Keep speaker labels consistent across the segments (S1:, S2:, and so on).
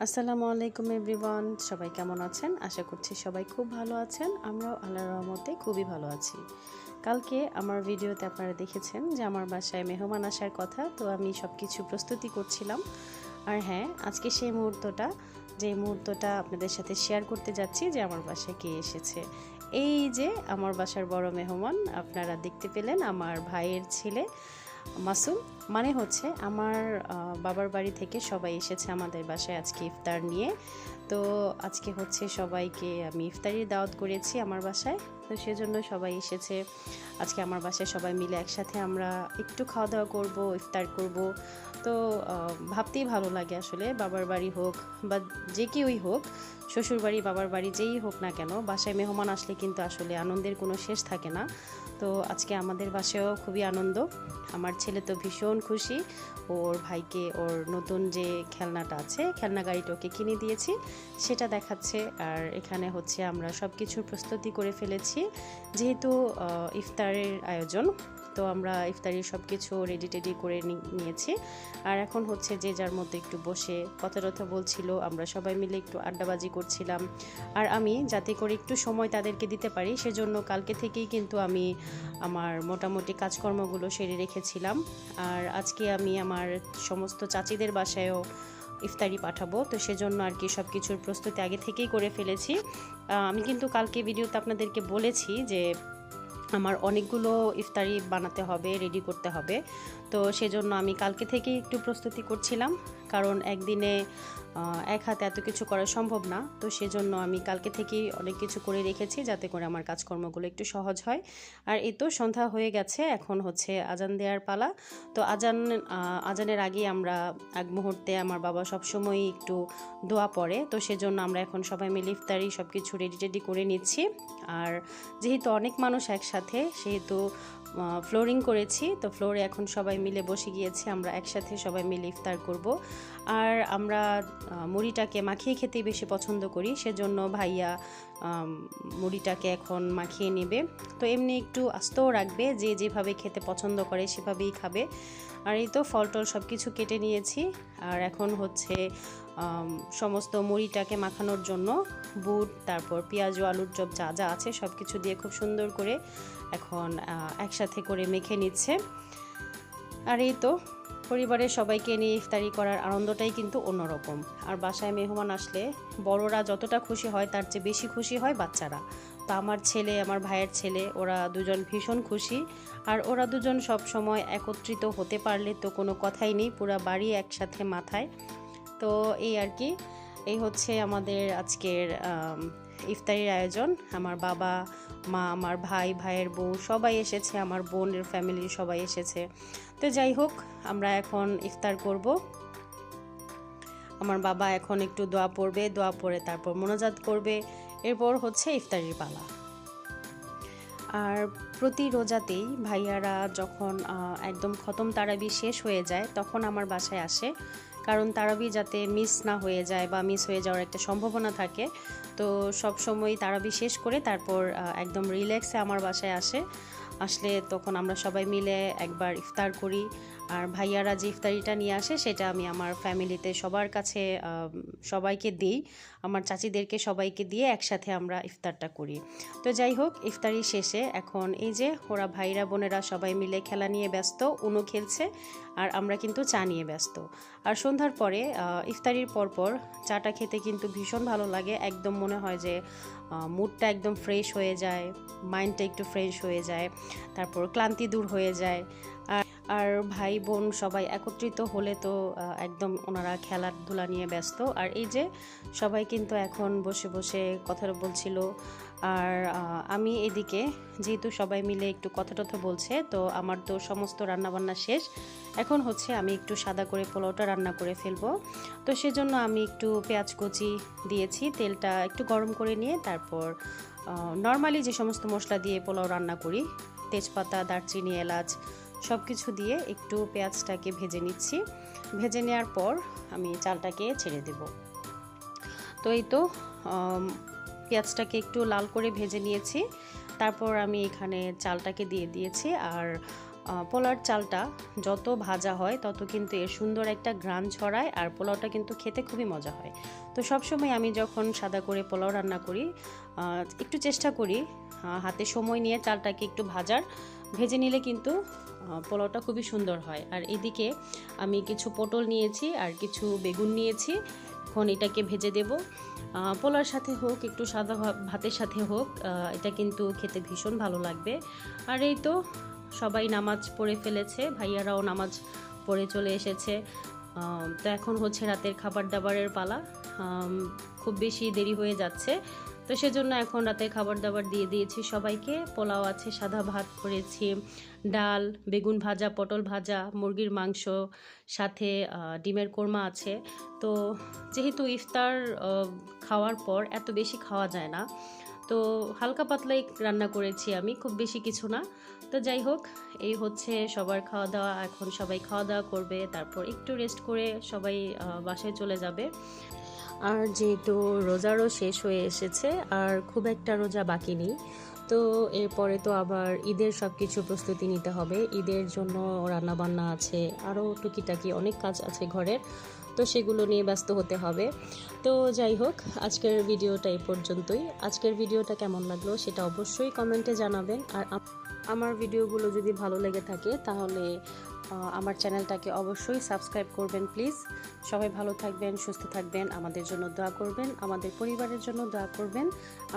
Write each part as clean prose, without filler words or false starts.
S1: আসসালামু আলাইকুম এভরিওয়ান, সবাই কেমন আছেন? আশা করছি সবাই খুব ভালো আছেন। আমরাও আল্লাহর রহমতে খুবই ভালো আছি। কালকে আমার ভিডিওতে আপনারা দেখেছেন যে আমার বাসায় মেহমান আসার কথা, তো আমি সব কিছু প্রস্তুতি করছিলাম। আর হ্যাঁ, আজকে সেই মুহূর্তটা আপনাদের সাথে শেয়ার করতে যাচ্ছি যে আমার বাসায় কে এসেছে। এই যে আমার বাসার বড় মেহমান আপনারা দেখতে পেলেন, আমার ভাইয়ের ছেলে মাসুম। মানে হচ্ছে আমার বাবার বাড়ি থেকে সবাই এসেছে আমাদের বাসায় আজকে ইফতার নিয়ে। তো আজকে হচ্ছে সবাইকে আমি ইফতারির দাওয়াত করেছি আমার বাসায়, তো সেজন্য সবাই এসেছে আজকে আমার বাসায়। সবাই মিলে একসাথে আমরা একটু খাওয়া দাওয়া করব, ইফতার করব। তো ভাবতেই ভালো লাগে আসলে, বাবার বাড়ি হোক বা যে কেউই হোক, শ্বশুর বাড়ি বাবার বাড়ি যেই হোক না কেন, বাসায় মেহমান আসলে কিন্তু আসলে আনন্দের কোনো শেষ থাকে না। তো আজকে আমাদের বাসায়ও খুবই আনন্দ। আমার ছেলে তো ভীষণ খুশি, ওর ভাইকে ওর নতুন যে খেলনাটা আছে, খেলনা গাড়িটা ওকে কিনে দিয়েছি, সেটা দেখাচ্ছে। আর এখানে হচ্ছে আমরা সব কিছুর প্রস্তুতি করে ফেলেছি, যেহেতু ইফতারের আয়োজন। তো আমরা ইফতারির সব কিছু রেডি টেডি করে নিয়েছি। আর এখন হচ্ছে যে যার মধ্যে একটু বসে কথা টথা বলছিল, আমরা সবাই মিলে একটু আড্ডাবাজি করছিলাম। আর আমি যাতে করে একটু সময় তাদেরকে দিতে পারি, সেজন্য কালকে থেকেই কিন্তু আমি আমার মোটামুটি কাজকর্মগুলো সেরে রেখেছিলাম। আর আজকে আমি আমার সমস্ত চাচিদের বাসায়ও ইফতারি পাঠাবো, তো সেজন্য আর কি সব কিছুর প্রস্তুতি আগে থেকেই করে ফেলেছি। আমি কিন্তু কালকে ভিডিওতে আপনাদেরকে বলেছি যে আমার অনেকগুলো ইফতারি বানাতে হবে, রেডি করতে হবে। তো সেজন্য আমি কালকে থেকেই একটু প্রস্তুতি করছিলাম, কারণ একদিনে এক হাতে এত কিছু করা সম্ভব না। তো সেজন্য আমি কালকে থেকেই অনেক কিছু করে রেখেছি, যাতে করে আমার কাজকর্মগুলো একটু সহজ হয়। আর এই তো সন্ধ্যা হয়ে গেছে, এখন হচ্ছে আজান দেওয়ার পালা। তো আজানের আগে আমরা এক মুহূর্তে আমার বাবা সবসময়ই একটু দোয়া পড়ে, তো সেজন্য আমরা এখন সবাই মিলে ইফতারি সব কিছু রেডি টেডি করে নিচ্ছি। আর যেহেতু অনেক মানুষ একসাথে, সেহেতু ফ্লোরিং করেছি, তো ফ্লোরে এখন সবাই মিলে বসে গিয়েছি, আমরা একসাথে সবাই মিলে ইফতার করব। আর আমরা মুড়িটাকে মাখিয়ে খেতেই বেশি পছন্দ করি, সেজন্য ভাইয়া মুড়িটাকে এখন মাখিয়ে নেবে। তো এমনি একটু আস্তেও রাখবে, যে যেভাবে খেতে পছন্দ করে সেভাবেই খাবে। আর এই তো ফল টল সব কিছু কেটে নিয়েছি। আর এখন হচ্ছে সমস্ত মুড়িটাকে মাখানোর জন্য বুট, তারপর পেঁয়াজ ও আলুর চপ যা যা আছে সব কিছু দিয়ে খুব সুন্দর করে এখন একসাথে করে মেখে নিচ্ছে। আর এই তো পরিবারের সবাইকে নিয়ে ইফতারি করার আনন্দটাই কিন্তু অন্যরকম। আর বাসায় মেহমান আসলে বড়রা যতটা খুশি হয়, তার চেয়ে বেশি খুশি হয় বাচ্চারা। তো আমার ছেলে, আমার ভাইয়ের ছেলে, ওরা দুজন ভীষণ খুশি। আর ওরা দুজন সব সময় একত্রিত হতে পারলে তো কোনো কথাই নেই, পুরো বাড়ি একসাথে মাথায়। তো এই আর কি, এই হচ্ছে আমাদের আজকের ইফতারির আয়োজন। আমার বাবা, মা, আমার ভাই, ভাইয়ের বউ সবাই এসেছে, আমার বোনের ফ্যামিলির সবাই এসেছে। তো যাই হোক, আমরা এখন ইফতার করব। আমার বাবা এখন একটু দোয়া পড়বে, দোয়া পড়ে তারপর মোনাজাত করবে, এরপর হচ্ছে ইফতারির পালা। আর প্রতি রোজাতেই ভাইয়ারা যখন একদম খতম তারাবি শেষ হয়ে যায়, তখন আমার বাসায় আসে, কারণ তারাবি যাতে মিস না হয়ে যায় বা মিস হয়ে যাওয়ার একটা সম্ভাবনা থাকে। তো সব সময় তারাবি শেষ করে তারপর একদম রিল্যাক্সে আমার বাসায় আসলে তখন আমরা সবাই মিলে একবার ইফতার করি। আর ভাইয়ারা যে ইফতারিটা নিয়ে আসে, সেটা আমি আমার ফ্যামিলিতে সবার কাছে সবাইকে দিই, আমার চাচিদেরকে সবাইকে দিয়ে একসাথে আমরা ইফতারটা করি। তো যাই হোক, ইফতারি শেষে এখন এই যে ওরা ভাইরা বোনেরা সবাই মিলে খেলা নিয়ে ব্যস্ত, উনো খেলছে, আর আমরা কিন্তু চা নিয়ে ব্যস্ত। আর সন্ধ্যার পরে ইফতারির পরপর চাটা খেতে কিন্তু ভীষণ ভালো লাগে, একদম মনে হয় যে মুডটা একদম ফ্রেশ হয়ে যায়, মাইন্ডটা একটু ফ্রেশ হয়ে যায়, তারপর ক্লান্তি দূর হয়ে যায়। আর ভাই বোন সবাই একত্রিত হলে তো একদম ওনারা খেলাধুলা নিয়ে ব্যস্ত। আর এই যে সবাই কিন্তু এখন বসে বসে কথা বলছিল। আর আমি এদিকে যেহেতু সবাই মিলে একটু কথা টথা বলছে, তো আমার তো সমস্ত রান্নাবান্না শেষ। এখন হচ্ছে আমি একটু সাদা করে পোলাওটা রান্না করে ফেলবো। তো সেজন্য আমি একটু পেঁয়াজ কুচি দিয়েছি, তেলটা একটু গরম করে নিয়ে তারপর নর্মালি যে সমস্ত মশলা দিয়ে পোলাও রান্না করি, তেজপাতা, দারচিনি, এলাচ সব কিছু দিয়ে একটু পেঁয়াজটাকে ভেজে নিচ্ছি। ভেজে নেওয়ার পর আমি চালটাকে ছেড়ে দেব। তো এই তো পেঁয়াজটাকে একটু লাল করে ভেজে নিয়েছি, তারপর আমি এখানে চালটাকে দিয়ে দিয়েছি। আর পোলাওর চালটা যত ভাজা হয় তত কিন্তু এর সুন্দর একটা ঘ্রাণ ছড়ায়, আর পোলাওটা কিন্তু খেতে খুবই মজা হয়। তো সবসময় আমি যখন সাদা করে পোলাও রান্না করি একটু চেষ্টা করি হাতে সময় নিয়ে চালটাকে একটু ভেজে নিলে কিন্তু পোলাওটা খুবই সুন্দর হয়। আর এদিকে আমি কিছু পটল নিয়েছি আর কিছু বেগুন নিয়েছি, এখন এটাকে ভেজে দেব। পোলাওর সাথে হোক একটু সাদা ভাতের সাথে হোক, এটা কিন্তু খেতে ভীষণ ভালো লাগবে। আর এই তো সবাই নামাজ পড়ে ফেলেছে, ভাইয়ারাও নামাজ পড়ে চলে এসেছে। তো এখন হচ্ছে রাতের খাবার দাবারের পালা। খুব বেশি দেরি হয়ে যাচ্ছে, তো সেজন্য এখন রাতের খাবার দাবার দিয়ে দিয়েছি সবাইকে। পোলাও আছে, সাদা ভাত করেছি, ডাল, বেগুন ভাজা, পটল ভাজা, মুরগির মাংস, সাথে ডিমের কোরমা আছে। তো যেহেতু ইফতার খাওয়ার পর এত বেশি খাওয়া যায় না, তো হালকা পাতলাই রান্না করেছি আমি, খুব বেশি কিছু না। তো যাই হোক, এই হচ্ছে সবার খাওয়া দাওয়া। এখন সবাই খাওয়া দাওয়া করবে, তারপর একটু রেস্ট করে সবাই বাসায় চলে যাবে। আর যেহেতু রোজারও শেষ হয়ে এসেছে, আর খুব একটা রোজা বাকি নেই, তো এরপরে তো আবার ঈদের সব কিছু প্রস্তুতি নিতে হবে। ঈদের জন্য রান্নাবান্না আছে, আরও টুকিটাকি অনেক কাজ আছে ঘরের, তো সেগুলো নিয়ে ব্যস্ত হতে হবে। তো যাই হোক, আজকের ভিডিওটা এই পর্যন্তই। আজকের ভিডিওটা কেমন লাগলো সেটা অবশ্যই কমেন্টে জানাবেন। আর আমার ভিডিওগুলো যদি ভালো লেগে থাকে তাহলে আমার চ্যানেলটাকে অবশ্যই সাবস্ক্রাইব করবেন প্লিজ। সবাই ভালো থাকবেন, সুস্থ থাকবেন, আমাদের জন্য দোয়া করবেন, আমাদের পরিবারের জন্য দোয়া করবেন।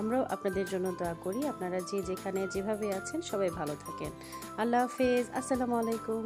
S1: আমরাও আপনাদের জন্য দোয়া করি। আপনারা যে যেখানে যেভাবে আছেন সবাই ভালো থাকেন। আল্লাহ হাফেজ, আসসালামু আলাইকুম।